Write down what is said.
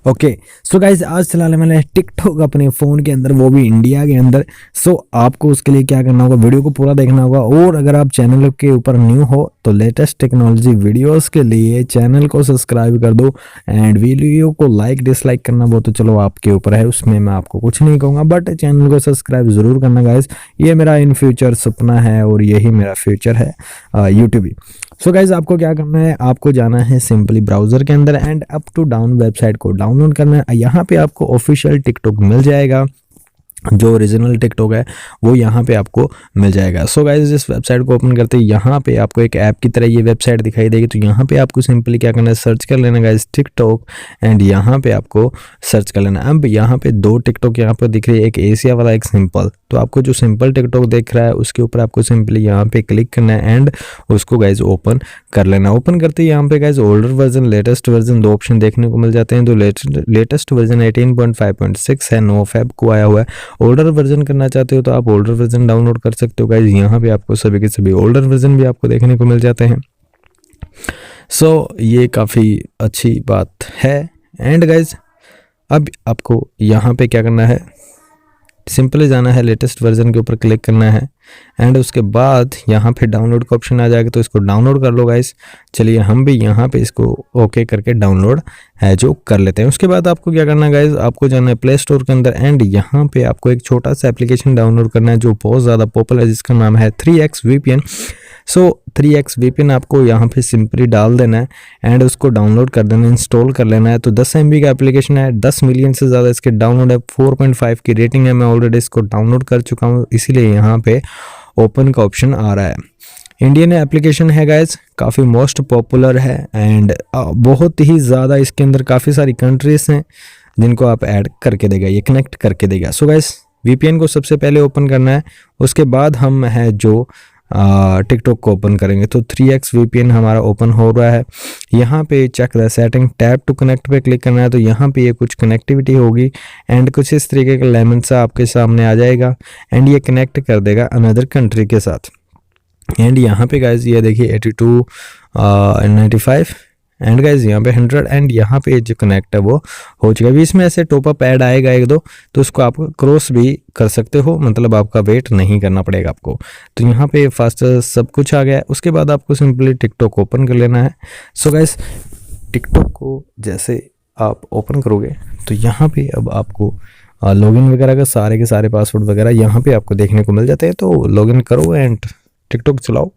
Okay so guys आज चलाने वाले हैं टिकटॉक अपने फ़ोन के अंदर, वो भी इंडिया के अंदर। सो आपको उसके लिए क्या करना होगा, वीडियो को पूरा देखना होगा। और अगर आप चैनल के ऊपर न्यू हो तो लेटेस्ट टेक्नोलॉजी वीडियोस के लिए चैनल को सब्सक्राइब कर दो। एंड वीडियो को लाइक डिसलाइक करना वो तो चलो आपके ऊपर है, उसमें मैं आपको कुछ नहीं कहूँगा, बट चैनल को सब्सक्राइब ज़रूर करना गाइज। ये मेरा इन फ्यूचर सपना है और यही मेरा फ्यूचर है यूट्यूब। सो गाइज आपको क्या करना है, आपको जाना है सिंपली ब्राउजर के अंदर and Uptodown website को डाउनलोड करना है। यहाँ पे आपको ऑफिशियल टिकटॉक मिल जाएगा, जो ओरिजिनल टिकटॉक है वो यहाँ पे आपको मिल जाएगा। सो गाइज इस वेबसाइट को ओपन करते ही यहाँ पे आपको एक ऐप की तरह ये वेबसाइट दिखाई देगी। तो यहाँ पे आपको सिंपली क्या करना है, सर्च कर लेना गाइज टिकटॉक एंड यहाँ पे आपको सर्च कर लेना। अब यहाँ पे दो टिकटॉक यहाँ पर दिख रही है, एक एशिया वाला एक सिंपल। तो आपको जो सिंपल टिकटॉक दिख रहा है उसके ऊपर आपको सिंपली यहाँ पे क्लिक करना है एंड उसको गाइज ओपन कर लेना। ओपन करते ही यहाँ पे guys older version latest version दो ऑप्शन देखने को मिल जाते हैं। तो लेटेस्ट वर्जन 18.5.6 है, नो फैब को आया हुआ है। ओल्डर वर्जन करना चाहते हो तो आप ओल्डर वर्जन डाउनलोड कर सकते हो गाइज। यहाँ पे आपको सभी के सभी ओल्डर वर्जन भी आपको देखने को मिल जाते हैं। सो ये काफ़ी अच्छी बात है। एंड गाइज अब आपको यहाँ पे क्या करना है, सिंपली जाना है लेटेस्ट वर्जन के ऊपर क्लिक करना है एंड उसके बाद यहाँ पे डाउनलोड का ऑप्शन आ जाएगा, तो इसको डाउनलोड कर लो गाइस। चलिए हम भी यहाँ पे इसको ओके करके डाउनलोड है जो कर लेते हैं। उसके बाद आपको क्या करना है गाइस, आपको जाना है प्ले स्टोर के अंदर एंड यहाँ पे आपको एक छोटा सा एप्लीकेशन डाउनलोड करना है जो बहुत ज़्यादा पॉपुलर है, जिसका नाम है 3x VPN। सो 3x VPN आपको यहाँ पे सिंपली डाल देना है एंड उसको डाउनलोड कर देना, इंस्टॉल कर लेना है। तो 10 MB का एप्लीकेशन है, 10 मिलियन से ज़्यादा इसके डाउनलोड है, 4.5 की रेटिंग है। मैं ऑलरेडी इसको डाउनलोड कर चुका हूँ, इसीलिए यहाँ पे ओपन का ऑप्शन आ रहा है। इंडियन एप्लीकेशन है गाइज, काफ़ी मोस्ट पॉपुलर है एंड बहुत ही ज़्यादा इसके अंदर काफ़ी सारी कंट्रीज हैं जिनको आप ऐड करके देगा, ये कनेक्ट करके देगा। सो गाइज VPN को सबसे पहले ओपन करना है, उसके बाद हम है जो टिकटॉक को ओपन करेंगे। तो 3x VPN हमारा ओपन हो रहा है। यहाँ पे check the setting, tap to connect पे क्लिक करना है। तो यहाँ पे ये कुछ कनेक्टिविटी होगी एंड कुछ इस तरीके का लेमन सा आपके सामने आ जाएगा एंड ये कनेक्ट कर देगा अनदर कंट्री के साथ। एंड यहाँ पे गाइज ये देखिए 82 95 एंड गाइज यहाँ पे 100 एंड यहाँ पे जो कनेक्ट है वो हो चुका है। इसमें ऐसे टॉपअप ऐड आएगा एक दो, तो उसको आप क्रॉस भी कर सकते हो, मतलब आपका वेट नहीं करना पड़ेगा आपको। तो यहाँ पे फास्ट सब कुछ आ गया है। उसके बाद आपको सिंपली टिकटॉक ओपन कर लेना है। सो गाइज टिकटॉक को जैसे आप ओपन करोगे तो यहाँ पे अब आपको लॉगिन वगैरह का सारे के सारे पासवर्ड वगैरह यहाँ पे आपको देखने को मिल जाते हैं। तो लॉगिन करो एंड टिकटॉक चलाओ।